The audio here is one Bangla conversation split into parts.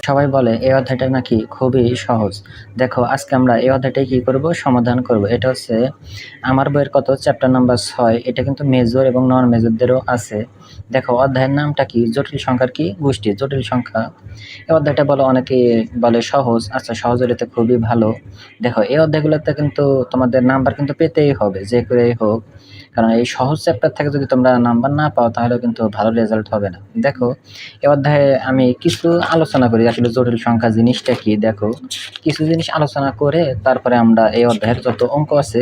সবাই বলে এই অধ্যায়টা নাকি খুবই সহজ। দেখো আজকে আমরা এই অধ্যায়টাই কি করব, সমাধান করব। এটা হচ্ছে আমার বইয়ের কত চ্যাপ্টার নাম্বার 6। এটা কিন্তু মেজর এবং নন মেজরদেরও আছে। দেখো অধ্যায়ের নামটা কি, জটিল সংখ্যার কি গোষ্ঠী, জটিল সংখ্যা। এই অধ্যায়টা বলে অনেকে বলে সহজ। আচ্ছা, সহজ হলে তো খুবই ভালো। দেখো এই অধ্যায়গুলোতে কিন্তু তোমাদের নাম্বার কিন্তু পেতেই হবে যে করেই হোক, কারণ এই সহজ চ্যাপ্টার থেকে যদি তোমরা নাম্বার না পাও তাহলে কিন্তু ভালো রেজাল্ট হবে না। দেখো এই অধ্যায়ে আমি কিছু আলোচনা করি আসলে জটিল সংখ্যা জিনিসটা কি। দেখো কিছু জিনিস আলোচনা করে তারপরে আমরা এই অধ্যায়ের যত অঙ্ক আছে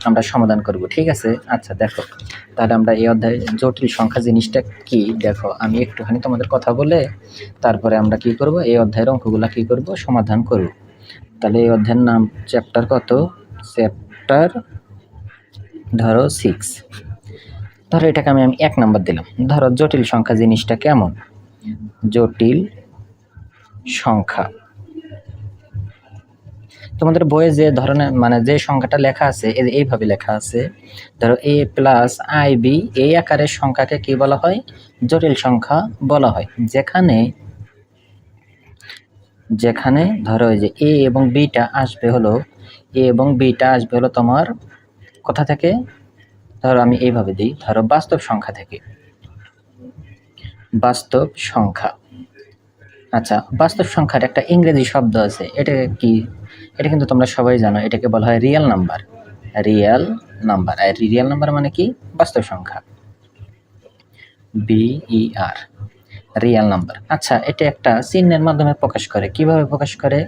আমরা সমাধান করব, ঠিক আছে? আচ্ছা দেখো, তাহলে আমরা এই অধ্যায়ে জটিল সংখ্যা জিনিসটা কি, দেখো আমি একটুখানি তোমাদের কথা বলে তারপরে আমরা কি করব, এই অধ্যায়ের অঙ্কগুলা কি করব, সমাধান করব। তাহলে এই অধ্যায়ের নাম চ্যাপ্টার কত, চ্যাপ্টার ধরো 6। ধরো এটাকে আমি 1 নাম্বার দিলাম। ধরো জটিল সংখ্যা জিনিসটা কেমন, জটিল সংখ্যা। তোমাদের বইয়ে যে ধরনের মানে যে সংখ্যাটা লেখা আছে এইভাবে লেখা আছে, ধরো a প্লাস আই বি, এই আকারের সংখ্যাকে কি বলা হয়, জটিল সংখ্যা বলা হয়। যেখানে যেখানে ধরো এই যে a এবং bটা আসবে হলো, a এবং bটা আসবে হলো তোমার কোথা থেকে, ধরো আমি এইভাবে দিই, ধরো বাস্তব সংখ্যা থেকে, বাস্তব সংখ্যা। আচ্ছা, বাস্তব সংখ্যার একটা ইংরেজি শব্দ আছে, এটা কি, এটা কিন্তু তোমরা সবাই জানো, এটাকে বলা হয় রিয়েল নাম্বার। রিয়েল নাম্বার, আর রিয়েল নাম্বার মানে কি, বাস্তব সংখ্যা, BER, রিয়েল নাম্বার। আচ্ছা, এটা একটা চিহ্নের মাধ্যমে প্রকাশ করে। কিভাবে প্রকাশ করে,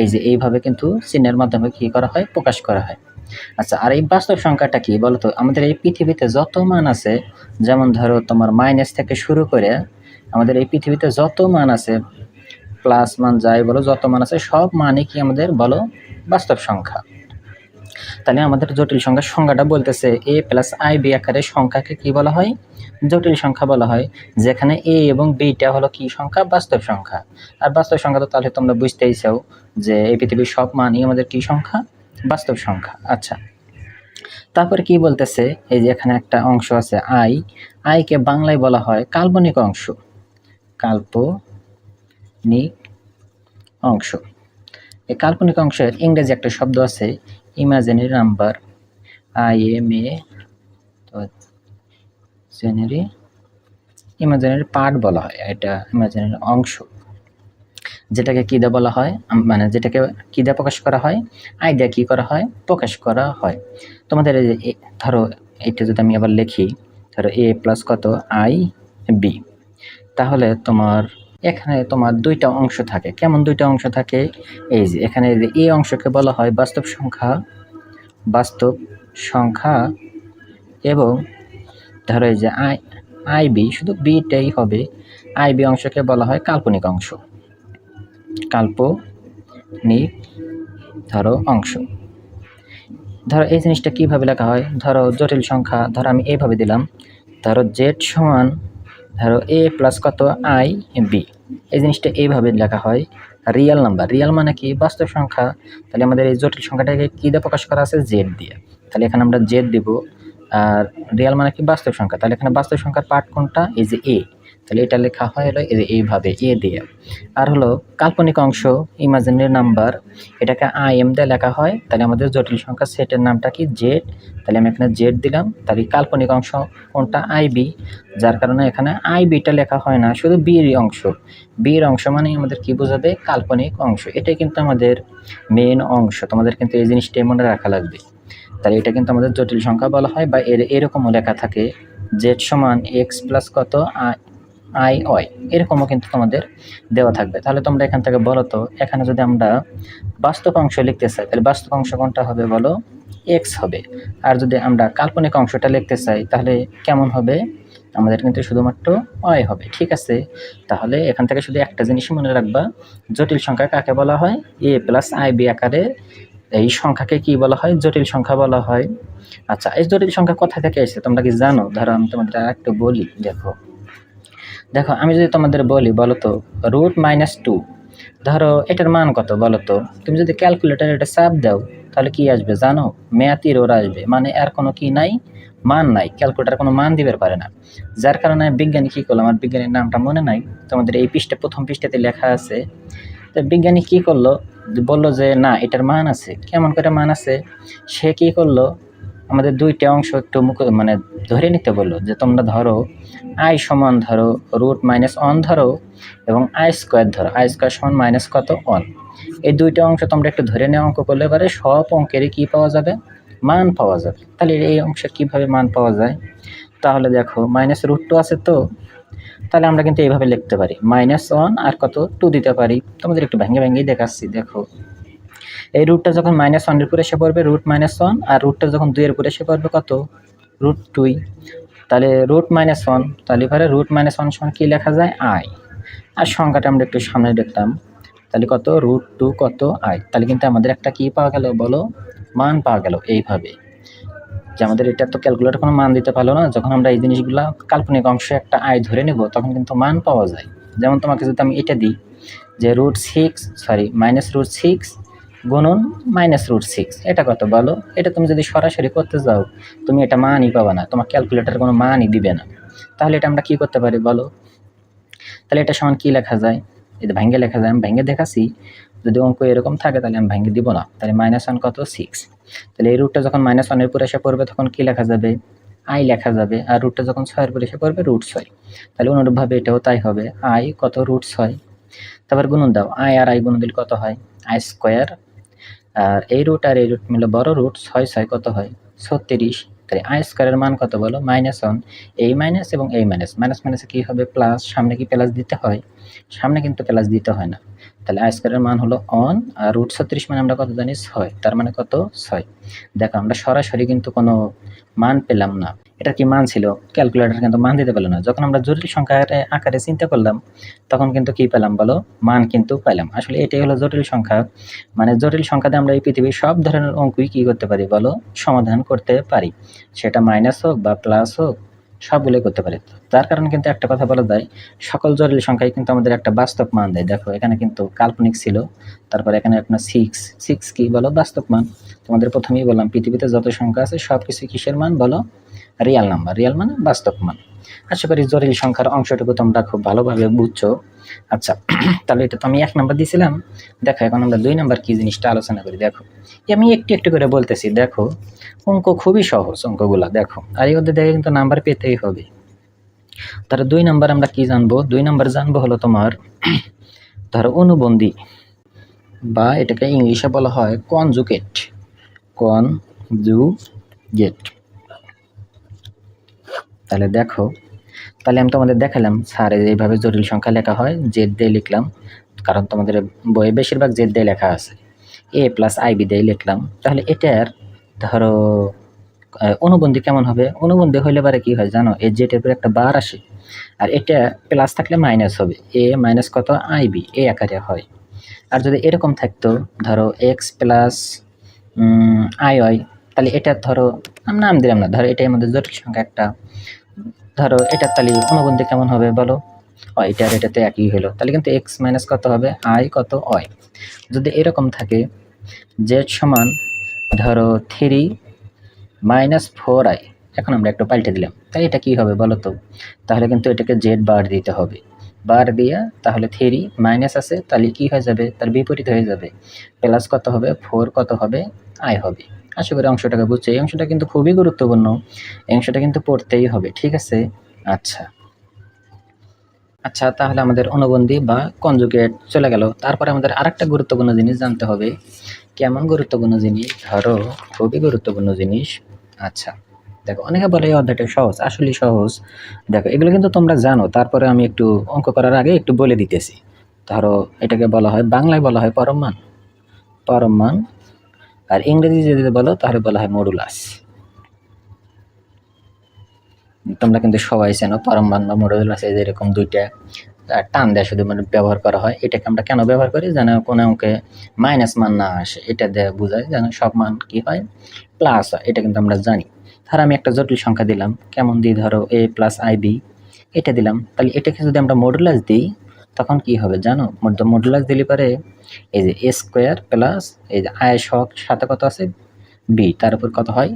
এই যে এইভাবে কিন্তু চিহ্নের মাধ্যমে কি করা হয়, প্রকাশ করা হয়। আচ্ছা, আর এই বাস্তব সংখ্যাটা কি বলতো, আমাদের এই পৃথিবীতে যত মান আছে, যেমন ধরো তোমার মাইনাস থেকে শুরু করে আমাদের এই পৃথিবীতে যত মান আছে, প্লাস মান যাই বলো, যত মান আছে সব মানই কি আমাদের বলো বাস্তব সংখ্যা। তাহলে আমাদের জটিল সংখ্যার সংজ্ঞাটা বলতেছে a প্লাস আই বি আকারের সংখ্যাকে কি বলা হয়, জটিল সংখ্যা বলা হয়। যেখানে a এবং bটা হলো কি সংখ্যা, বাস্তব সংখ্যা। আর বাস্তব সংখ্যা তো তাহলে তোমরা বুঝতেই চাও যে এই পৃথিবীর সব মানই আমাদের কি সংখ্যা, বাস্তব সংখ্যা। আচ্ছা, তারপরে কি বলতেছে, এই যে এখানে একটা অংশ আছে আই কে বাংলায় বলা হয় কাল্পনিক অংশ, কাল্পনিক অংশ। এই কাল্পনিক অংশের ইংরেজি একটা শব্দ আছে ইমাজিনারি নাম্বার, ইমাজিনারি পার্ট বলা হয়, এটা ইমাজিনারি অংশ, যেটাকে কি দিয়ে বলা হয়, মানে যেটাকে কি দিয়ে প্রকাশ করা হয়, আই দিয়ে কি করা হয়, প্রকাশ করা হয়। তোমাদের এই যে ধরো এটা যদি আমি আবার লিখি, ধরো a প্লাস কত আই বি, তাহলে তোমার এখানে তোমার দুইটা অংশ থাকে। কেমন দুইটা অংশ থাকে, এই যে এখানে এই অংশকে বলা হয় বাস্তব সংখ্যা, বাস্তব সংখ্যা, এবং ধরো এই যে আই বি, শুধু বিটাই হবে, আই বি অংশকে বলা হয় কাল্পনিক অংশ, কাল্পনিক ধরো অংশ। ধরো এই জিনিসটা কিভাবে লেখা হয়, ধরো জটিল সংখ্যা, ধরো আমি এইভাবে দিলাম, ধরো জেড সমান ধরো a প্লাস কত আই বি, এই জিনিসটা এইভাবে লেখা হয় রিয়েল নাম্বার। রিয়েল মানে কি, বাস্তব সংখ্যা। তাহলে আমাদের এই জটিল সংখ্যাটাকে কি দিয়ে প্রকাশ করা আছে, জেড দিয়ে। তাহলে এখানে আমরা জেড দিব। আর রিয়েল মানে কি, বাস্তব সংখ্যা। তাহলে এখানে বাস্তব সংখ্যার পার্ট কোনটা, এই যে এ, তাহলে এটা লেখা হয় হলো এইভাবে এ দিয়ে। আর হলো কাল্পনিক অংশ, ইমাজিনারি নাম্বার, এটাকে IM দিয়ে লেখা হয়। তাহলে আমাদের জটিল সংখ্যা সেটের নামটা কি, জেড। তাহলে আমি এখানে জেড দিলাম। তাহলে কাল্পনিক অংশ কোনটা, আইবি, যার কারণে এখানে আইবিটা লেখা হয় না, শুধু বির অংশ। বির অংশ মানে আমাদের কি বোঝাবে, কাল্পনিক অংশ। এটাই কিন্তু আমাদের মেন অংশ, তোমাদের কিন্তু এই জিনিসটাই মনে রাখা লাগবে। তাহলে এটা কিন্তু আমাদের জটিল সংখ্যা বলা হয়, বা এরকমও লেখা থাকে জেড সমান এক্স প্লাস কত আই ওয়াই, এরকমও কিন্তু তোমাদের দেওয়া থাকবে। তাহলে তোমরা এখান থেকে বলো তো, এখানে যদি আমরা বাস্তব অংশ লিখতে চাই তাহলে বাস্তব অংশ কোনটা হবে বলো, এক্স হবে। আর যদি আমরা কাল্পনিক অংশটা লিখতে চাই তাহলে কেমন হবে, আমাদের কিন্তু শুধুমাত্র ওয়াই হবে, ঠিক আছে? তাহলে এখান থেকে শুধু একটা জিনিস মনে রাখবা, জটিল সংখ্যা কাকে বলা হয়, a প্লাস আই বি আকারে এই সংখ্যাকে কি বলা হয়, জটিল সংখ্যা বলা হয়। আচ্ছা, এই জটিল সংখ্যা কোথা থেকে এসেছে তোমরা কি জানো? ধরো আমি তোমাদের একটু বলি, দেখো আমি যদি তোমাদের বলি, বলো তো √-2, ধরো এটার মান কত বলো তো। তুমি যদি ক্যালকুলেটার এটা চাপ দাও তাহলে কি আসবে জানো, ম্যাথ এরর আসবে, মানে এর কোনো কি নাই, মান নাই, ক্যালকুলেটার কোনো মান দিতে পারে না। যার কারণে বিজ্ঞানী কি করলো, আমার বিজ্ঞানীর নামটা মনে নাই, তোমাদের এই পৃষ্ঠা প্রথম পৃষ্ঠাতে লেখা আছে তো বিজ্ঞানী কি করলো, বললো যে না এটার মান আছে। কেমন করে মান আছে? সে কি করলো, আমাদের দুইটা অংশ একটু মানে ধরে নিতে বললো যে তোমরা ধরো আই সমান ধরো √-1 ধরো এবং আই স্কোয়ার ধরো, আই স্কোয়ার সমান মাইনাস কত 1। এই দুইটা অংশ তোমরা একটু ধরে নেওয়া, অঙ্ক করলে পারে সব অঙ্কেরই কি পাওয়া যাবে, মান পাওয়া যাবে। তাহলে এই অংশের কিভাবে মান পাওয়া যায়? তাহলে দেখো -√2 আছে, তো তাহলে আমরা কিন্তু এইভাবে লিখতে পারি -1 আর কত 2 দিতে পারি। তোমাদের একটু ভেঙে ভেঙেই দেখাচ্ছি। দেখো এই রুটটা যখন -1 এর উপরে এসে পড়বে √-1, আর রুটটা যখন 2 এর উপরে এসে পড়বে কত √2। তাহলে √-1, তাহলে এবারে √-1 সমান কি লেখা যায়, আই। আর সংখ্যাটা আমরা একটু সামনে দেখলাম, তাহলে কত √2 কত আই। তাহলে কিন্তু আমাদের একটা কি পাওয়া গেল বলো, মান পাওয়া গেল। এইভাবে যে আমাদের এটা তো ক্যালকুলেটর কোনো মান দিতে পারলো না, যখন আমরা এই জিনিসগুলো কাল্পনিক অংশে একটা আয় ধরে নেব তখন কিন্তু মান পাওয়া যায়। যেমন তোমাকে যদি আমি এটা দিই যে -√6 গুণন -√6, এটা কত বলো? এটা তুমি যদি সরাসরি করতে যাও তুমি এটা মানই পাবা না, তোমার ক্যালকুলেটর কোনো মানই দিবে না। তাহলে এটা আমরা কি করতে পারি বলো? তাহলে এটা সমান কি লেখা যায়, এটা ভেঙে লেখা যায়। আমি ভেঙে দেখাচ্ছি, যদি অঙ্ক এরকম থাকে তাহলে আমি ভেঙে দিব না। তাহলে -1 কত 6। তাহলে এই রুটটা যখন -1 এর উপরে এসে পড়বে তখন কি লেখা যাবে, আই লেখা যাবে। আর রুটটা যখন 6 এর উপরে এসে পড়বে √6। তাহলে অনুরূপভাবে এটাও তাই হবে, আই কত √6। তারপর গুণন দাও, আই আর আই গুণন দিলে কত হয়, আই স্কোয়ার। আর এই রুট আর এই রুট মিলে বড় রুট, 6 কত হয় 36। তাহলে আই স্কোয়ারের মান কত বলো, -1। এই মাইনাস এবং এই মাইনাস, মাইনাসে কি হবে প্লাস, সামনে কি প্লাস দিতে হয়, সামনে কিন্তু প্লাস দিতে হয় না। তাহলে আই স্কোয়ারের মান হলো 1, আর √36 মানে আমরা কত জানি 6, তার মানে কত 6। দেখো আমরা সরাসরি কিন্তু কোনো মান পেলাম না, এটা কি মান ছিল, ক্যালকুলেটর কিন্তু মান দিতে পারলো না। যখন আমরা জটিল সংখ্যা আকারে চিন্তা করলাম তখন কিন্তু কি পেলাম বলো, মান কিন্তু পেলাম। আসলে এটাই হলো জটিল সংখ্যা। মানে জটিল সংখ্যাতে আমরা এই পৃথিবীর সব ধরনের অঙ্কই কি করতে পারি বলো, সমাধান করতে পারি। সেটা মাইনাস হোক বা প্লাস হোক, সবগুলোই করতে পারি। তার কারণে কিন্তু একটা কথা বলা যায়, সকল জটিল সংখ্যাই কিন্তু আমাদের একটা বাস্তব মান দেয়। দেখো এখানে কিন্তু কাল্পনিক ছিল, তারপরে এখানে আপনার 6 কি বলো, বাস্তব মান। তোমাদের প্রথমেই বললাম পৃথিবীতে যত সংখ্যা আছে সব কিছু কিসের মান বলো, রিয়াল নাম্বার। রিয়াল মানে বাস্তব মান। আশা করি জটিল সংখ্যার অংশটুকু তোমরা খুব ভালোভাবে বুঝছো। আচ্ছা তাহলে এটা তো আমি 1 নাম্বার দিয়েছিলাম। দেখো এখন আমরা 2 নাম্বার কি জিনিসটা আলোচনা করি। দেখো আমি একটু একটু করে বলতেছি, দেখো অঙ্ক খুবই সহজ অঙ্কগুলা। দেখো আর এই অধ্যায়ে দেখে কিন্তু নাম্বার পেতেই হবে। তাহলে 2 নাম্বার আমরা কি জানবো, 2 নাম্বার জানবো হলো তোমার ধরো অনুবন্ধী, বা এটাকে ইংলিশে বলা হয় কনজুগেট। কনজুগেট। তাহলে দেখো, তাহলে আমি তোমাদের দেখালাম স্যার এইভাবে জটিল সংখ্যা লেখা হয়, জেড দিয়ে লিখলাম, কারণ তোমাদের বইয়ে বেশিরভাগ জেড দিয়ে লেখা আছে, a+ib দিয়ে লিখলাম। তাহলে এটার ধরো অনুবন্ধী কেমন হবে, অনুবন্ধী হইলে পারে কি হয় জানো, এই জেড এর উপরে একটা বার আসে, আর এটা প্লাস থাকলে মাইনাস হবে, a মাইনাস কত ib, এই আকারে হয়। আর যদি এরকম থাকতো ধরো x+i, তাহলে এটা ধরো আমি নাম দিলাম না, ধরো এটাই আমাদের জটিল সংখ্যা একটা, ধরো এটার তাহলে অনুবন্ধী কেমন হবে বলো, এটার এটাতে একই হলো। তাহলে কিন্তু x মাইনাস কত হবে i কত y। যদি এরকম থাকে z সমান ধরো 3-4i, এখন আমরা একটু পাল্টে দিলাম, তাই এটা কি হবে বলো তো, তাহলে কিন্তু এটাকে z বার দিতে হবে, বার দিয়া তাহলে 3 মাইনাস আছে, তাহলে কি হয়ে যাবে, তার বিপরীত হয়ে যাবে, প্লাস কত হবে 4 কত হবে i হবে। আশা করি অংশটাকে বুঝছো। এই অংশটা কিন্তু খুবই গুরুত্বপূর্ণ, এই অংশটা কিন্তু পড়তেই হবে, ঠিক আছে। আচ্ছা তাহলে আমাদের অনুবন্ধী বা কনজুগেট চলে গেল। তারপরে আমাদের আরেকটা গুরুত্বপূর্ণ জিনিস জানতে হবে। কেমন গুরুত্বপূর্ণ জিনিস, ধরো খুবই গুরুত্বপূর্ণ জিনিস। আচ্ছা দেখো অনেকে বলে এই অধ্যায়টা সহজ, আসলেই সহজ। দেখো এগুলো কিন্তু তোমরা জানো, তারপরে আমি একটু অঙ্ক করার আগে একটু বলে দিতেছি। ধরো এটাকে বলা হয়, বাংলায় বলা হয় পরম মান, পরম মান। আর ইংরেজি যদি বলো তাহলে বলা হয় মডুলাস। তোমরা কিন্তু সবাই চেনো পরম মান বা মডুলাস, এরকম দুইটা টান দেয় শুধু মানে ব্যবহার করা হয়। এটাকে আমরা কেন ব্যবহার করি, যেন কোনো অঙ্কে মাইনাস মান না আসে, এটা দিয়ে বোঝায় যেন সব মান কি হয় প্লাস হয়, এটা কিন্তু আমরা জানি। ধর আমি একটা জটিল সংখ্যা দিলাম, কেমন দিই, ধরো a+ib, এটা দিলাম। তাহলে এটাকে যদি আমরা মডুলাস দিই তখন কি হবে জানো, মডুলাস দিলে পরে এই যে a স্কোয়ার প্লাস এই যে আয় সাথে কত আছে b, তার উপর কত হয়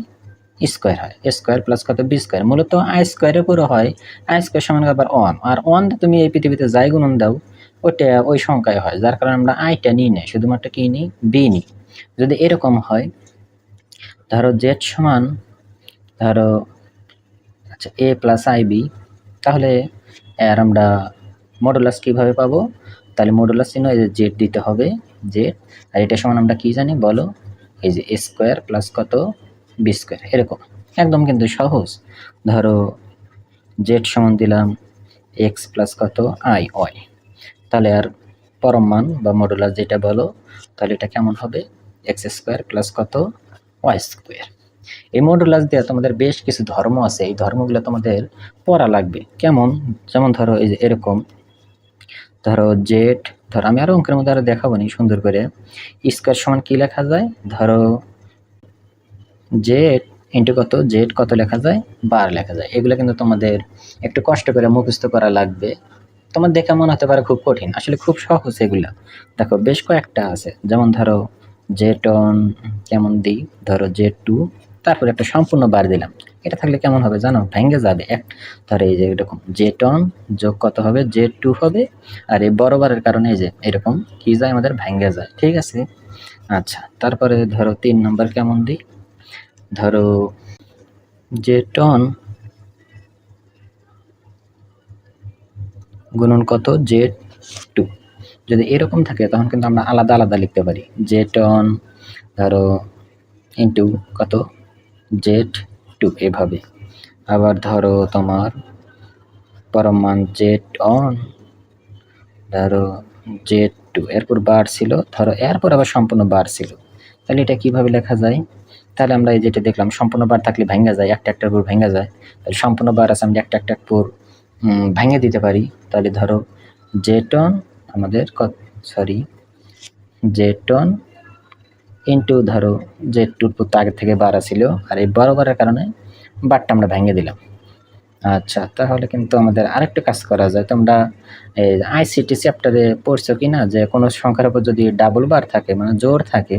স্কোয়ার হয়, এ স্কোয়ার প্লাস কত বি স্কোয়ার, মূলত আই স্কোয়ারের উপরও হয়। আই স্কোয়ার সমান আবার 1, আর 1 তুমি এই পৃথিবীতে যাই গুণন দাও ওইটা ওই সংখ্যায় হয়, যার কারণে আমরা আইটা নিই না, শুধুমাত্র কি নিই, বি নিই। যদি এরকম হয় ধরো জেড সমান ধরো আচ্ছা এ প্লাস আই বি, তাহলে এর আমরা মডুলাস কীভাবে পাবো? তাহলে মডুলাস চিহ্ন এই যে জেড দিতে হবে, জেড, আর এটা সমান আমরা কি জানি বলো, এই যে এ স্কোয়ার প্লাস কত, বি স্কোয়ার, এরকম একদম কিন্তু সহজ। ধরো জেড সমান দিলাম এক্স প্লাস কত আই ওয়াই, তাহলে আর পরম মান বা মডুলাস যেটা বলো, তাহলে এটা কেমন হবে, এক্স স্কোয়ার প্লাস কত ওয়াই স্কোয়ার। এই মডুলাস দিয়ে তোমাদের বেশ কিছু ধর্ম আছে, এই ধর্মগুলো তোমাদের পড়া লাগবে। কেমন? যেমন ধরো এই যে এরকম, ধরো জেড, ধরো আমি আরো অঙ্কের মধ্যে আরো দেখাবো নি সুন্দর করে, স্কোয়ার সমান কি লেখা যায়, ধরো জেড ইন্টু কত, জেড কত লেখা যায়, বার লেখা যায়। এগুলো কিন্তু তোমাদের একটু কষ্ট করে মুখস্থ করা লাগবে। তোমার দেখে মনে হতে পারে খুব কঠিন, আসলে খুব সহজ এগুলা। দেখো বেশ কয়েকটা আছে, যেমন ধরো জেড অন কেমন দিই, ধরো জেড টু, তারপরে একটা সম্পূর্ণ বার দিলাম, এটা থাকলে কেমন হবে জানো, ভেঙে যাবে এক। ধরো এই যে এরকম জেড অন যোগ কত হবে, জেড টু হবে, আর এই বড় বারের কারণে এই যে এরকম কি যায়, আমাদের ভেঙে যায়, ঠিক আছে। আচ্ছা তারপরে ধরো 3 নাম্বার কেমন দিই, ধরো জেড অন গুণন কত, জেড টু। যদি এরকম থাকে তখন কিন্তু আমরা আলাদা আলাদা লিখতে পারি, জেড অন ধরো ইন্টু কত, জেড টু, এভাবে। আবার ধরো তোমার পরম মান জেড অন ধরো জেড টু, এরপর বার ছিল, ধরো এরপর আবার সম্পূর্ণ বার ছিল, তাহলে এটা কিভাবে লেখা যায়? তাহলে আমরা এই যেটা দেখলাম সম্পূর্ণ বার থাকলে ভেঙে যায়, একটা একটার উপর ভেঙে যায়, তাহলে সম্পূর্ণ বার আছে আমরা একটা একটা উপর ভেঙে দিতে পারি। তাহলে ধরো জেড অন আমাদের সরি জেড অন ইন্টু ধরো জেড টুর তো আগে থেকে বাড়া ছিল, আর এই বড় বারের কারণে বারটা আমরা ভেঙে দিলাম। আচ্ছা তাহলে কিন্তু আমাদের আরেকটা কাজ করা যায়, তোমরা এই আইসিটি চ্যাপ্টারে পড়ছো কি না, যে কোনো সংখ্যার উপর যদি ডাবল বার থাকে মানে জোর থাকে,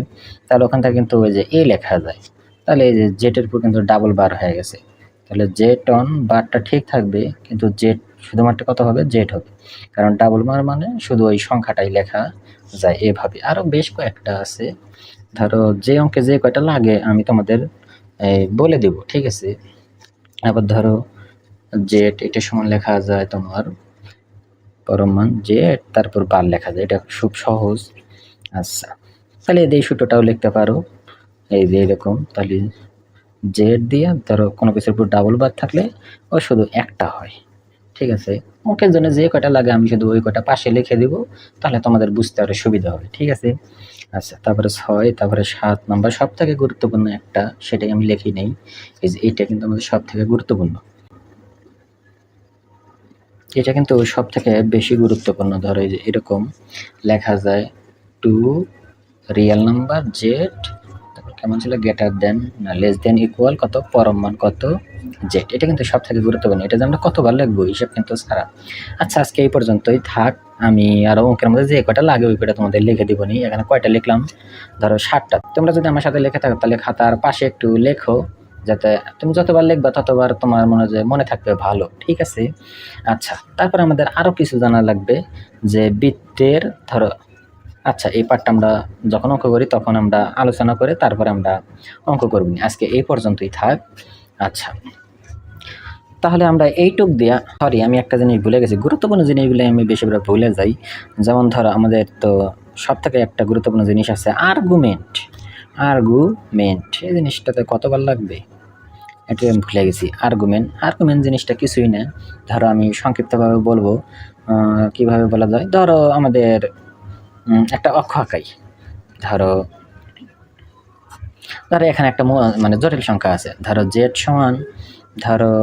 তাহলে ওখান থেকে কিন্তু ওই যে এ লেখা যায়, তাহলে এই যে জেটের উপর কিন্তু ডাবল বার হয়ে গেছে, তাহলে জেড অন বারটা ঠিক থাকবে, কিন্তু জেড শুধুমাত্র কত হবে, জেড হবে, কারণ ডাবল বার মানে শুধু ওই সংখ্যাটাই লেখা যায় এভাবে। আরও বেশ কয়েকটা আছে, ধরো যে অঙ্কে যে কয়টা লাগে আমি তোমাদের বলে দেব, ঠিক আছে। আবার ধরো জেড এটা সমান লেখা যায় তোমার পরম মান জেড তারপর বার লেখা যায়, এটা খুব সহজ। আচ্ছা তাহলে এই সূত্রটাও লিখতে পারো, এই যে এরকম, তাহলে জেড দিয়ে ধরো কোনো কিছুর উপর ডাবল বার থাকলে ও শুধু একটা হয়, ঠিক আছে। অঙ্কের জন্য যে কয়টা লাগে আমি শুধু ওই কয়টা পাশে লিখে দিব, তাহলে তোমাদের বুঝতে আরো সুবিধা হবে, ঠিক আছে। আচ্ছা তারপরে 6, তারপরে 7 নাম্বার সব থেকে গুরুত্বপূর্ণ একটা, সেটাই আমি লিখি নেই, এই যে এইটা কিন্তু আমাদের সব থেকে গুরুত্বপূর্ণ, এটা কিন্তু সব থেকে বেশি গুরুত্বপূর্ণ। ধরো এই যে এরকম লেখা যায়, টু রিয়েল নাম্বার জেড, তারপর কেমন ছিল, গ্রেটার দেন না লেস দেন ইকুয়াল কত, পরম মান কত জেড, এটা কিন্তু সব থেকে গুরুত্বপূর্ণ, এটা যে আমরা কতবার লিখবো হিসাব কিন্তু ছাড়া। আচ্ছা আজকে এই পর্যন্তই থাক, আমি আরো অঙ্কের মধ্যে যে কয়টা লাগে ওই কয়টা তোমাদের লিখে দিব নি। এখানে কয়টা লিখলাম, ধরো 7টা। তোমরা যদি আমার সাথে লিখে থাকো তাহলে খাতার পাশে একটু লেখো, যাতে তুমি যতবার লিখবা ততবার তোমার মনে থাকবে ভালো, ঠিক আছে। আচ্ছা তারপর আমাদের আরো কিছু জানা লাগবে, যে বৃত্তের ধরো, আচ্ছা এই পার্টটা আমরা যখন অঙ্ক করি তখন আমরা আলোচনা করে তারপরে আমরা অঙ্ক করব, আজকে এই পর্যন্তই থাক। আচ্ছা তাহলে আমরা এইটুক দিয়া, সরি আমি একটা জিনিস ভুলে গেছি, গুরুত্বপূর্ণ জিনিসগুলো আমি বেশিরভাগ ভুলে যাই। যেমন ধরো আমাদের তো সব থেকে একটা গুরুত্বপূর্ণ জিনিস আছে আর্গুমেন্ট, আর্গুমেন্ট এই জিনিসটাতে কতবার লাগবে এটা আমি ভুলে গেছি। আর্গুমেন্ট জিনিসটা কিছুই না, ধরো আমি সংক্ষিপ্তভাবে বলবো, কিভাবে বলা যায়, ধরো আমাদের একটা অক্ষ আঁকাই, ধরো এখানে একটা মানে জটিল সংখ্যা আছে, ধরো জেড সমান ধরো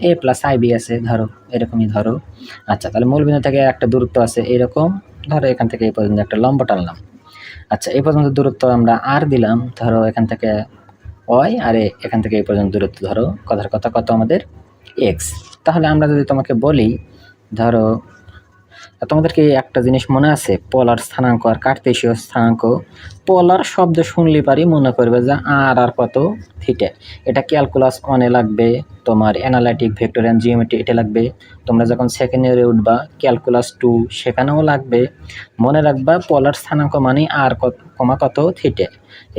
এ প্লাস আই বি আছে, ধরো এরকমই ধরো। আচ্ছা তাহলে মূলবিন্দু থেকে একটা দূরত্ব আছে এরকম, ধরো এখান থেকে এই পর্যন্ত একটা লম্ব টানলাম। আচ্ছা এই পর্যন্ত দূরত্ব আমরা আর দিলাম, ধরো এখান থেকে ওয়াই, আর এখান থেকে এই পর্যন্ত দূরত্ব ধরো কথার কথা কত আমাদের এক্স। তাহলে আমরা যদি তোমাকে বলি ধরো তোমাদেরকে একটা জিনিস মনে আছে, পোলার স্থানাঙ্ক আর কার্তেশীয় স্থানাঙ্ক? পোলার শব্দ শুনলে পারি মনে করবে যে আর কত থিটা। এটা ক্যালকুলাস 1-এ লাগবে, তোমার অ্যানালাইটিক ভেক্টর অ্যান্ড জিওমেট্রি এটা লাগবে। তোমরা যখন সেকেন্ড ইয়ারে উঠবা ক্যালকুলাস 2 সেখানেও লাগবে। মনে রাখবা পোলার স্থানাঙ্ক মানে আর কত থিটা।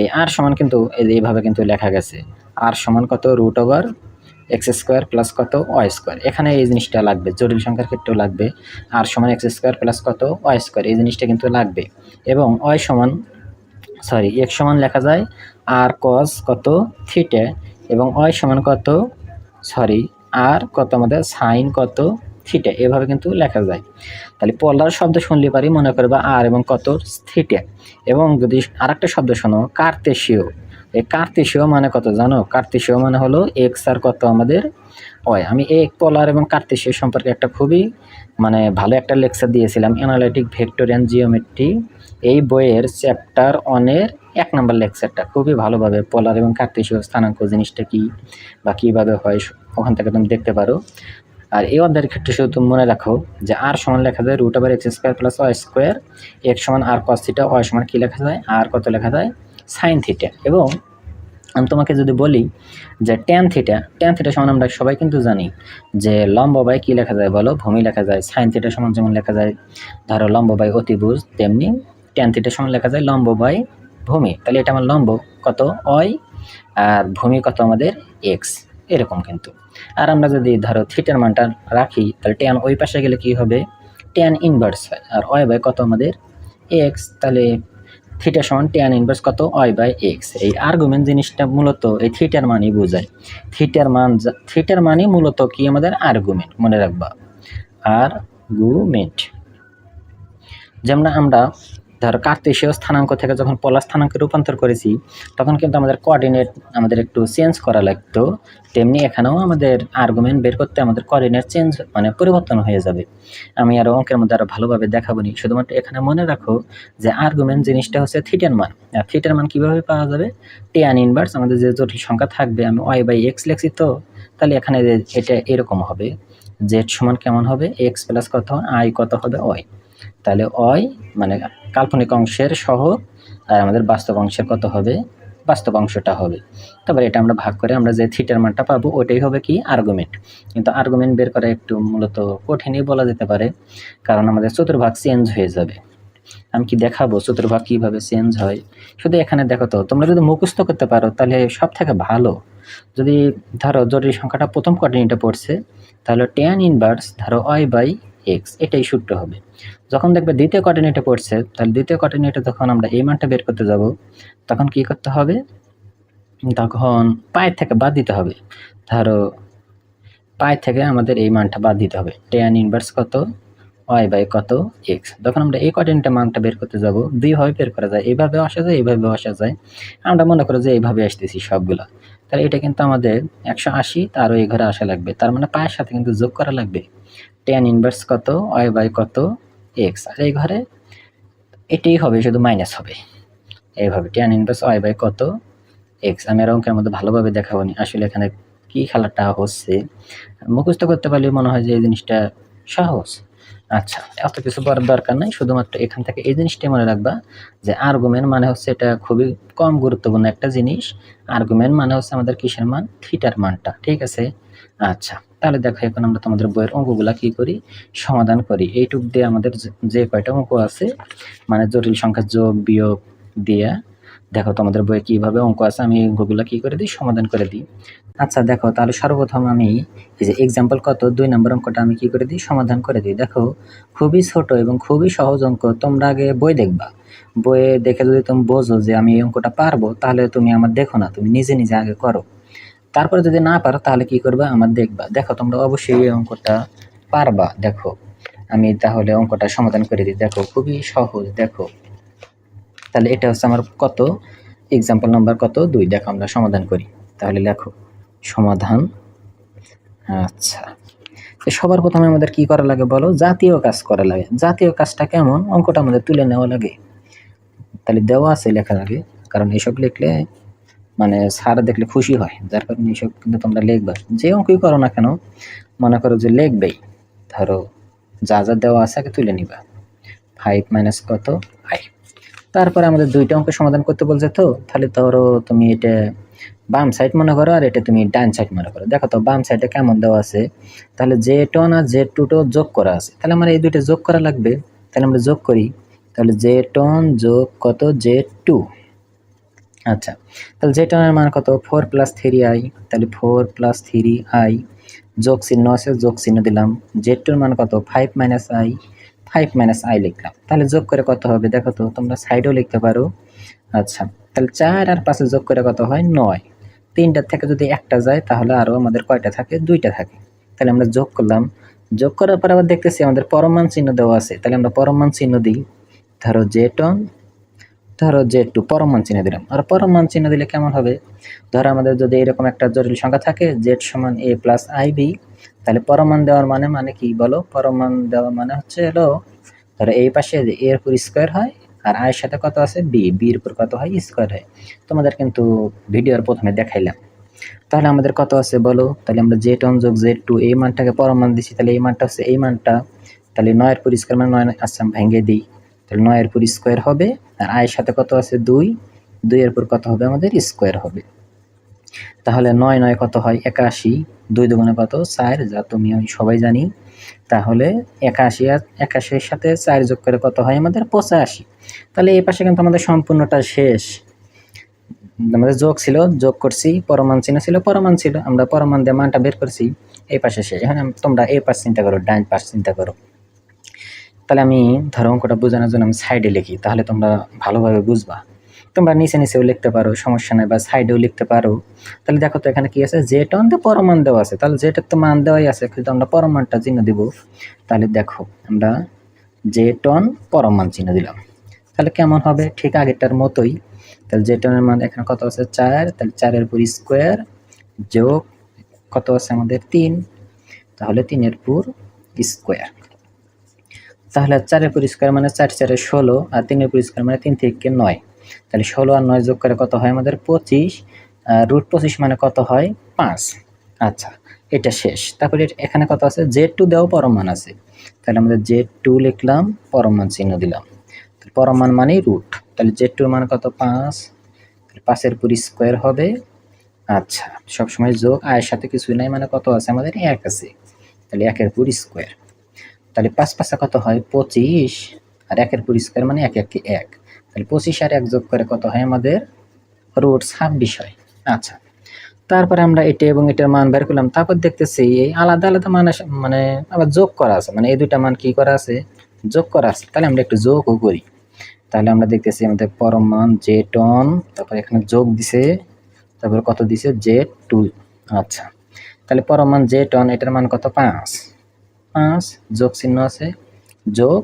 এই আর সমান কিন্তু এইভাবে কিন্তু লেখা গেছে, আর সমান কত √x² প্লাস কত y²। এখানে এই জিনিসটা লাগবে, জটিল সংখ্যার ক্ষেত্রেও লাগবে। আর সমান x² প্লাস কত y² এই জিনিসটা কিন্তু লাগবে। এবং x সমান লেখা যায় আর cos কত থিটা, এবং y সমান কত আর কত আমাদের সাইন কত থিটা, এভাবে কিন্তু লেখা যায়। তাহলে পোলার শব্দ শুনলে পারি মনে করবা আর এবং কত থিটা। এবং যদি আরেকটা শব্দ শোনো কার্তেশীয়, এই কার্তেশীয় মানে কত জানো? কার্তেশীয় মানে হলো এক্স আর কত আমাদের ওয়াই। আমি এই পোলার এবং কার্তেশীয় সম্পর্কে একটা খুবই ভালো একটা লেকচার দিয়েছিলাম, অ্যানালাইটিক ভেক্টর অ্যান্ড জিওমেট্রি। এই বইয়ের চ্যাপ্টার 1-এর 1 নম্বর লেকচারটা খুবই ভালোভাবে পোলার এবং কার্তেশীয় স্থানাঙ্ক জিনিসটা কি বা কীভাবে হয় ওখান থেকে তুমি দেখতে পারো। আর এই অধ্যায়ের ক্ষেত্রে শুধু তুমি মনে রাখো যে আর সমান লেখা যায় √x² প্লাস y², x সমান আর cos থিটা, y সমান কী লেখা যায় আর কত লেখা যায় সাইন থিটা। এবং আমি তোমাকে যদি বলি যে ট্যান থিটা সমান আমরা সবাই কিন্তু জানি যে লম্ব বাই কী লেখা যায় বলো? ভূমি লেখা যায়। সাইন থিটা সমান যেমন লেখা যায় ধরো লম্ব বাই অতিভুজ, তেমনি ট্যান থিটা সমান লেখা যায় লম্ব বাই ভূমি। তাহলে এটা আমার লম্ব কত y আর ভূমি কত আমাদের x, এরকম কিন্তু। আর আমরা যদি ধরো থিটার মানটা রাখি তাহলে ট্যান ওই পাশে গেলে কি হবে? ট্যান ইনভার্স হয়, আর y বাই কত আমাদের x। তাহলে থিটা সমান ট্যান ইনভার্স কত y বাই x। এই আর্গুমেন্ট জিনিসটা মূলত এই থিটার মানই বোঝায়। থিটার মানই মূলত কি আমাদের আর্গুমেন্ট, মনে রাখবা আর্গুমেন্ট। যেমন আমরা ধরো কার্তেশীয় স্থানাঙ্ক থেকে যখন পোলার স্থানাঙ্কে রূপান্তর করেছি তখন কিন্তু আমাদের কোঅর্ডিনেট আমাদের একটু চেঞ্জ করা লাগতো, তেমনি এখানেও আমাদের আর্গুমেন্ট বের করতে আমাদের কোঅর্ডিনেট চেঞ্জ পরিবর্তন হয়ে যাবে। আমি আরও অঙ্কের মধ্যে আরও ভালোভাবে দেখাবো নি, শুধুমাত্র এখানে মনে রাখো যে আর্গুমেন্ট জিনিসটা হচ্ছে থিটার মান। আর থিটার মান কীভাবে পাওয়া যাবে? ট্যান ইনভার্স আমাদের যে জটিল সংখ্যা থাকবে, আমি y বাই x লিখছি তো, তাহলে এখানে এটা এরকম হবে, z সমান কেমন হবে x প্লাস কত i কত হবে y। তাহলে y কাল্পনিক অংশের সহ আর আমাদের বাস্তব অংশের কত হবে? বাস্তব অংশটা হবে। তারপরে এটা আমরা ভাগ করে আমরা যে থিটার মানটা পাবো ওটাই হবে কি আর্গুমেন্ট। কিন্তু আর্গুমেন্ট বের করা একটু মূলত কঠিনই বলা যেতে পারে, কারণ আমাদের চতুর্ভাগ চেঞ্জ হয়ে যাবে। আমি কি দেখাবো চতুর্ভাগ কিভাবে চেঞ্জ হয়? শুধু এখানে দেখো তো, তোমরা যদি মুখস্থ করতে পারো তাহলে সব থেকে ভালো। যদি ধরো জটিল সংখ্যাটা প্রথম কোঅর্ডিনেটে পড়ছে তাহলে ট্যান ইনভার্স ধরো y বাই x, এটাই সূত্র হবে। যখন দেখবে দ্বিতীয় কোঅর্ডিনেটে পড়ছে তাহলে দ্বিতীয় কোঅর্ডিনেটে যখন আমরা এই মানটা বের করতে যাব তখন কি করতে হবে? তখন পায়ের থেকে বাদ দিতে হবে। ধরো পায়ের থেকে আমাদের এই মানটা বাদ দিতে হবে, ট্যান ইনভার্স কত y বাই কত x। যখন আমরা এই কোঅর্ডিনেটের মানটা বের করতে যাব দুইভাবে বের করা যায়, এইভাবেও আসা যায় এইভাবেও আসা যায়। আমরা মনে করো যে এইভাবে আসতেছি সবগুলা, তাহলে এটা কিন্তু আমাদের 180 তারও এই ঘরে আসা লাগবে, তার মানে পায়ের সাথে কিন্তু যোগ করা লাগবে ট্যান ইনভার্স কত y বাই কত x। আর এই ঘরে এটাই হবে, শুধু মাইনাস হবে এইভাবে ট্যান ইনভার্স y বাই কত x। আমি আর অঙ্কের মধ্যে ভালোভাবে দেখাবো নি, আসলে এখানে কি খেলাটা হচ্ছে মুখস্থ করতে পারলে মনে হয় যে এই জিনিসটা সহজ। আচ্ছা, এত কিছু করার দরকার নাই, শুধুমাত্র এখান থেকে এই জিনিসটাই মনে রাখবা যে আর্গুমেন্ট মানে হচ্ছে এটা খুবই কম গুরুত্বপূর্ণ একটা জিনিস। আর্গুমেন্ট মানে হচ্ছে আমাদের কিসের মান? থিটার মানটা, ঠিক আছে? আচ্ছা, তাহলে দেখো এখন আমরা তোমাদের বইয়ের অঙ্কগুলা কি করি? সমাধান করি। এইটুক দিয়ে আমাদের যে কয়টা অঙ্ক আছে জটিল সংখ্যা যোগ বিয়োগ দিয়ে, দেখো তোমাদের বইয়ে কিভাবে অঙ্ক আছে আমি অঙ্কগুলা কি করে দিই? সমাধান করে দিই। আচ্ছা দেখো, তাহলে সর্বপ্রথম আমি এই যে এক্সাম্পল কত 2 নম্বর অঙ্কটা আমি কি করে দিই? সমাধান করে দিই। দেখো খুবই ছোট এবং খুবই সহজ অঙ্ক, তোমরা আগে বই দেখবা, বইয়ে দেখে যদি তুমি বোঝো যে আমি এই অঙ্কটা পারবো তাহলে তুমি আমার দেখো না, তুমি নিজে নিজে আগে করো। তারপরে যদি না পারো তাহলে কি করবা? আমার দেখবা। দেখো তোমরা অবশ্যই এই অঙ্কটা পারবা। দেখো আমি তাহলে অঙ্কটা সমাধান করে দিই। দেখো খুবই সহজ। দেখো তাহলে এটা হচ্ছে আমার কত এক্সাম্পল নাম্বার কত 2। দেখো আমরা সমাধান করি, তাহলে লেখো সমাধান। আচ্ছা, সবার প্রথমে আমাদের কি করা লাগে বলো? জাতীয় কাজ করা লাগে। জাতীয় কাজটা কেমন? অঙ্কটা আমাদের তুলে নেওয়া লাগে। তাহলে দেওয়া আছে লেখা লাগে, কারণ এসব লিখলে স্যার দেখলে খুশি হয়, যার কারণে এসব কিন্তু তোমরা লিখবা। যে অঙ্কই করো না কেন মনে করো যে লিখবেই। ধরো যা যা দেওয়া আছে আগে তুলে নিবা। 5 মাইনাস কত আই। তারপরে আমাদের দুইটা অঙ্ক সমাধান করতে বলছে, তো তাহলে ধরো তুমি এটা বাম সাইড মনে করো আর এটা তুমি ডান সাইড মনে করো। দেখো তো বাম সাইডে কেমন দেওয়া আছে, তাহলে Z1 আর Z2 যোগ করা আছে, তাহলে আমার এই দুইটা যোগ করা লাগবে। তাহলে আমরা যোগ করি, তাহলে Z1 যোগ কত Z2। আচ্ছা, তাহলে Z1 এর মান কত 4 + 3i, তাহলে 4 + 3i যোগ চিহ্ন আছে, যোগ চিহ্ন দিলাম। Z2 এর মান কত 5 - i, 5 - i লিখলাম। তাহলে যোগ করে কত হবে দেখো তো, তোমরা সাইডেও লিখতে পারো। আচ্ছা, তাহলে 4 আর 5 যোগ করে কত হয় 9। তিনটার থেকে যদি একটা যায় তাহলে আরও আমাদের কয়টা থাকে, দুইটা থাকে। তাহলে আমরা যোগ করলাম, যোগ করার পর আবার দেখতেছি আমাদের পরমান চিহ্ন দেওয়া আছে, তাহলে আমরা পরমান চিহ্ন দিই। ধরো Z1, ধরো Z2 পরমান চিহ্ন দিলাম। আর পরমান চিহ্ন দিলে কেমন হবে, ধরো আমাদের যদি এরকম একটা জটিল সংখ্যা থাকে Z সমান a প্লাস ib, তাহলে পরমান দেওয়ার মানে কি বলো, পরমান দেওয়া মানে হচ্ছে হলো, ধরো এই পাশে a এর উপর স্কোয়ার হয় আর i এর সাথে কত আছে b, b এর উপর কত হয় স্কোয়ার হয়। তোমাদের কিন্তু ভিডিওর প্রথমে দেখাইলাম। তাহলে আমাদের কত আছে বলো, তাহলে আমরা Z1 যোগ Z2 এই মানটাকে পরমান দিছি, তাহলে এই মানটা হচ্ছে এই মানটা। তাহলে 9 এর উপর স্কোয়ার মানে 9 আচ্ছা ভেঙে দিই, তাহলে 9 এর উপর স্কোয়ার হবে আর i এর সাথে কত আছে 2, 2 এর উপর কত হবে আমাদের স্কোয়ার হবে। তাহলে 9 9 কত হয় 81, 2 দুগুণে কত 4, যা তুমি আমি সবাই জানি। তাহলে 81 আর 81 এর সাথে 4 যোগ করে কত হয় আমাদের 85। তাহলে এই পাশে কিন্তু আমাদের সম্পূর্ণটা শেষ। আমাদের যোগ ছিল, যোগ করছি, পরমান চিহ্ন ছিল, পরমান ছিল, আমরা পরমান দিয়ে মানটা বের করছি। এই পাশে শেষ। এখন তোমরা এই পাশ চিন্তা করো, ডান পাশ চিন্তা করো। তাহলে আমি ধরো অঙ্কটা বোঝানোর জন্য আমি সাইডে লিখি, তাহলে তোমরা ভালোভাবে বুঝবা। তোমরা নিচে নিচেও লিখতে পারো, সমস্যা নেই, বা সাইডেও লিখতে পারো। তাহলে দেখো তো এখানে কি আছে, Z1 তো পরমান দেওয়া আছে, তাহলে যেটার তো মান দেওয়াই আছে, কিন্তু আমরা পরমানটা চিহ্ন দিব। তাহলে দেখো আমরা Z1 পরমান চিহ্ন দিলাম, তাহলে কেমন হবে ঠিক আগেরটার মতোই। তাহলে Z1 এর মান এখানে কত আছে 4, তাহলে 4 এর উপর স্কোয়ার যোগ কত আছে আমাদের 3, তাহলে 3 এর উপর স্কোয়ার। তাহলে 4 এর উপর স্কোয়ার মানে 4 4 16 আর 3 এর উপর স্কোয়ার মানে 3 থেকে 9। তাহলে 16 আর 9 যোগ করে কত হয় আমাদের 25, √25 মানে কত হয় 5। আচ্ছা, এটা শেষ। তারপরে এখানে কত আছে Z2 দেওয়া পরমান আছে, তাহলে আমাদের Z2 লিখলাম, পরমান চিহ্ন দিলাম। পরমান মানে রুট, তাহলে Z2 এর মান কত 5, তাহলে 5 এর উপর স্কোয়ার হবে। আচ্ছা, সবসময় যোগ, আয়ের সাথে কিছুই নাই মানে কত আছে আমাদের 1 আছে, তাহলে 1 এর উপর স্কোয়ার। তাহলে 5 5 কত হয় 25, আর 1 এর উপর স্কোয়ার মানে 1 1 1, তাহলে 25 আর 1 যোগ করে কত হয় আমাদের √26 হয়। আচ্ছা, তারপরে আমরা এটা এবং এটার মান বের করলাম। তারপর দেখতেছি এই আলাদা আলাদা মান মানে আবার যোগ করা আছে, মানে এই দুইটা মান কি করা আছে যোগ করা আছে। তাহলে আমরা একটু যোগও করি। তাহলে আমরা দেখতেছি আমাদের পরম মান Z1, তারপর এখানে যোগ দিছে, তারপর কত দিছে Z2। আচ্ছা, তাহলে পরম মান Z1 এটার মান কত 5, 5 যোগ চিহ্ন আছে, যোগ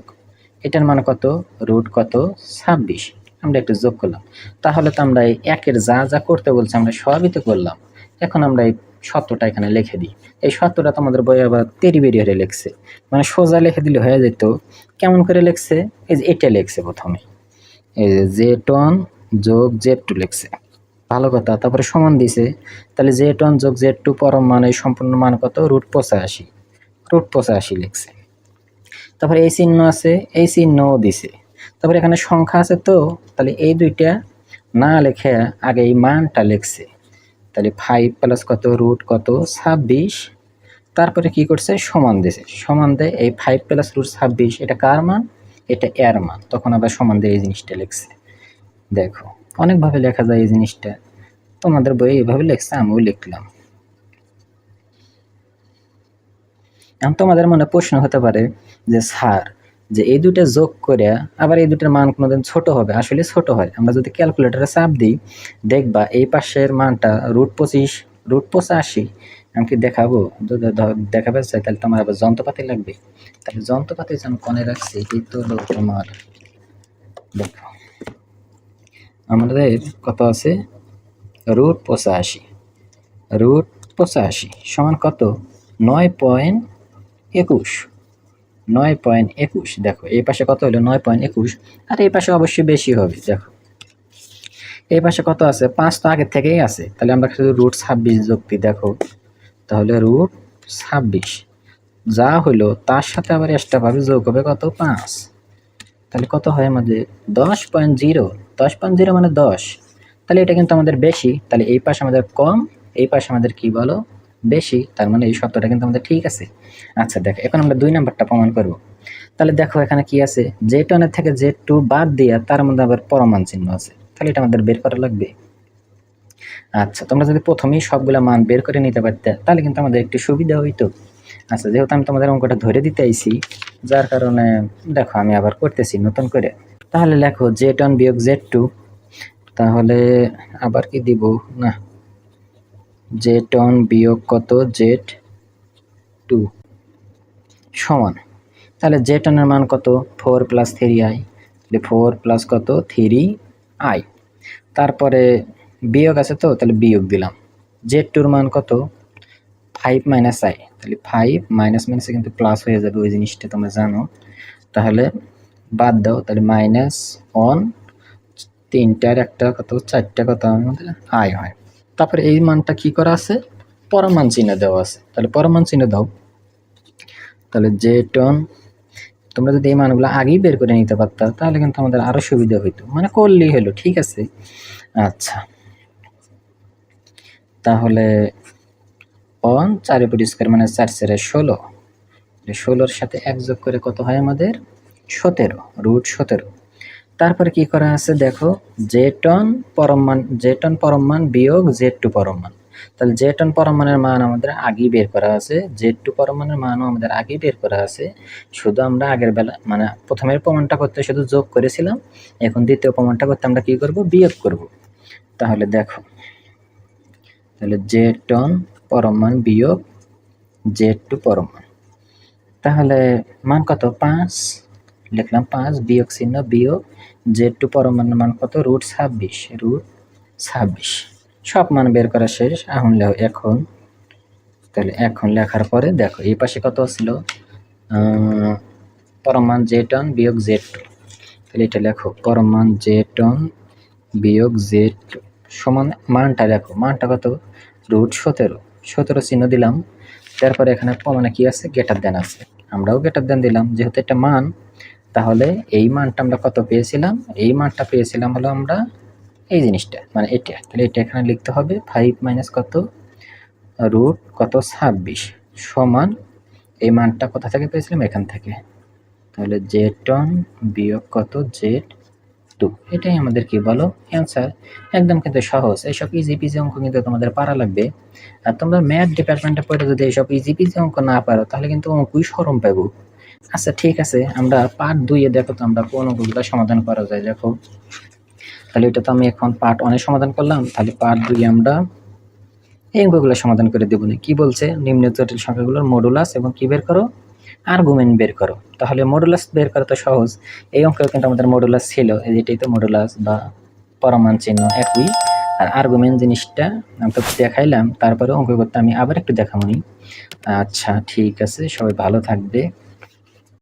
এটার মান কত রুট কত 26, আমরা একটু যোগ করলাম। তাহলে তো আমরা এই একের যা যা করতে বলছে আমরা সবই তো করলাম। এখন আমরা এই সত্যটা এখানে লিখে দিই। এই সত্যটা তোমাদের বইয়ে আবার তেরি বেরি হয়ে লিখছে, মানে সোজা লিখে দিলে হয়ে যেত। কেমন করে লিখছে, এই যে এটা লিখছে প্রথমে, এই যে Z1 যোগ Z2 লিখছে, ভালো কথা। তারপরে সমান দিছে, তাহলে Z1 যোগ Z2 পরম মান এই সম্পূর্ণ মান কত √85, √85 লিখছে। তারপরে এই চিহ্ন আছে, এই চিহ্নও দিছে। তারপরে এখানে সংখ্যা আছে, তো তাহলে এই দুইটা না লিখে আগে এই মানটা লিখছে। তাহলে 5 প্লাস কত রুট কত 26, তারপরে কি করছে সমান দিয়েছে, সমান দেয় এই 5 প্লাস √26, এটা কার মান, এটা এর মান, তখন আবার সমান দিয়ে এই জিনিসটা লিখছে। দেখো অনেকভাবে লেখা যায় এই জিনিসটা, তোমাদের বইয়ে এইভাবে লিখছে, আমিও লিখলাম। এখন তোমাদের মনে প্রশ্ন হতে পারে যে স্যার, যে এই দুটা যোগ করে আবার এই দুটার মান কোনোদিন ছোট হবে, আসলে ছোট হয়। আমরা যদি ক্যালকুলেটরে চাপ দিই দেখবা এই পাশের মানটা √25, √85। আমি কি দেখাবো, যদি দেখাবে চাই তাহলে তোমার আবার যন্ত্রপাতি লাগবে। তাহলে যন্ত্রপাতি আমি কোণে রাখছি, এই তো হলো তোমার, দেখো আমাদের কত আছে √85, √85 সমান কত 9.21, 9.21। দেখো এই পাশে কত হলো 9.21, আর এই পাশে অবশ্যই বেশি হবে। দেখো এই পাশে কত আছে 5 তো আগের থেকেই আছে, তাহলে আমরা শুধু √26 যোগ দিই। দেখো তাহলে √26, যা হইলো তার সাথে আবার এক্সট্রা ভাবে যোগ হবে কত 5। তাহলে কত হয় আমাদের 10.0। 10.0 মানে 10। তাহলে এটা কিন্তু আমাদের বেশি, তাহলে এই পাশে আমাদের কম, এই পাশে আমাদের কি বলো বেশি, তার মানে এই শর্তটা কিন্তু আমাদের ঠিক আছে। আচ্ছা দেখো এখন আমরা 2 নাম্বারটা প্রমাণ করব। তাহলে দেখো এখানে কি আছে, Z1 এর থেকে Z2 বাদ দিয়া তার মধ্যে আবার পরমান চিহ্ন আছে, তাহলে এটা আমাদের বের করা লাগবে। আচ্ছা তোমরা যদি প্রথমেই সবগুলা মান বের করে নিতে পারতে তাহলে কিন্তু আমাদের একটু সুবিধা হইতো। আচ্ছা যেহেতু আমি তোমাদের অঙ্কটা ধরে দিতে আইছি, যার কারণে দেখো আমি আবার করতেছি নতুন করে। তাহলে লেখো Z1 বিয়োগ Z2, তাহলে আবার কি দিব না, Z1 বিয়োগ কত Z2 সমান, তাহলে Z1 এর মান কত 4 প্লাস 3i, 4 প্লাস কত 3i, তারপরে বিয়োগ আছে তো তাহলে বিয়োগ দিলাম। Z2 এর মান কত 5 মাইনাস i, তাহলে 5 মাইনাস মাইনাসে কিন্তু প্লাস হয়ে যাবে, ওই জিনিসটা তোমরা জানো। তাহলে বাদ দাও, তাহলে মাইনাস 1, তিনটার একটা কত 4টা কত আমাদের i হয়। তারপরে এই মানটা কি করা আছে, পরমান চিহ্ন দেওয়া আছে, তাহলে পরমান চিহ্ন দাও। তাহলে Z1, তোমরা যদি এই মানগুলো আগেই বের করে নিতে পারতা তাহলে কিন্তু আমাদের আরো সুবিধা হইতো, মানে করলেই হলো, ঠিক আছে। আচ্ছা তাহলে 4 উপর স্কয়ার মানে 4 4 16, 16-র সাথে 1 যোগ করে কত হয় আমাদের 17, √17। তারপরে কি করা আছে দেখো, Z1 পরম মান বিয়োগ Z2 পরম মান, তাহলে Z1 পরম মানের মান আমাদের আগেই বের করা আছে, Z2 পরম মানের মানও আমাদের আগেই বের করা আছে, শুধু আমরা আগের বেলা মানে প্রথমের প্রমাণটা করতে শুধু যোগ করেছিলাম, এখন দ্বিতীয় প্রমাণটা করতে আমরা কি করব বিয়োগ করব। তাহলে দেখো, তাহলে Z1 পরম মান বিয়োগ Z2 পরম মান, তাহলে মান কত 5 লিখলাম, 5 বিয়োগ চিহ্ন বিয়োগ Z2 পরম মানের মান কত √26, সব মান বের করা শেষ। এখন তাহলে এখন লেখার পরে দেখো এই পাশে কত ছিল পরম মান Z1 বিয়োগ Z2, তাহলে এটা লেখো পরম মান Z1 বিয়োগ Z2 সমান মানটা দেখো, মানটা কত √17, 17 চিহ্ন দিলাম। তারপরে এখানে প্রমাণে কি আছে গ্রেটার দেন আছে, আমরাও গ্রেটার দেন দিলাম, যেহেতু এটা মান তাহলে এই মানটা আমরা কত পেয়েছিলাম, এই মানটা পেয়েছিলাম হলো আমরা এই জিনিসটা মানে এটা, তাহলে এটা এখানে লিখতে হবে 5 মাইনাস কত √26 সমান এই মানটা কোথা থেকে পেয়েছিলাম এখান থেকে, তাহলে Z1 বিয়োগ কত Z2, এটাই আমাদের কি বলো অ্যান্সার। একদম কিন্তু সহজ, এইসব ইজি পিজি অঙ্ক কিন্তু তোমাদের পারা লাগবে। আর তোমরা ম্যাথ ডিপার্টমেন্টে পড়ে যদি এইসব ইজি পিজি অঙ্ক না পারো তাহলে কিন্তু অঙ্কই শরম পাবো। আচ্ছা ঠিক আছে, আমরা পার্ট 2-এ দেখো তো আমরা কোন অঙ্কগুলো সমাধান করা যায় দেখো। তাহলে এটা তো আমি এখন পার্ট 1-এ সমাধান করলাম, তাহলে পার্ট 2-এ আমরা এই অঙ্কগুলো সমাধান করে দেবো। কি বলছে, নিম্ন জটিল সংখ্যাগুলোর মডুলাস এবং কি বের করো আর্গুমেন্ট বের করো। তাহলে মডুলাস বের করা তো সহজ, এই অঙ্কেও কিন্তু আমাদের মডুলাস ছিল, এটাই তো মডুলাস বা পরমান চিহ্ন একই। আর আর্গুমেন্ট জিনিসটা আমি তো দেখাইলাম, তারপরে অঙ্ক করতে আমি আবার একটু দেখাবো নি। আচ্ছা ঠিক আছে, সবাই ভালো থাকবে।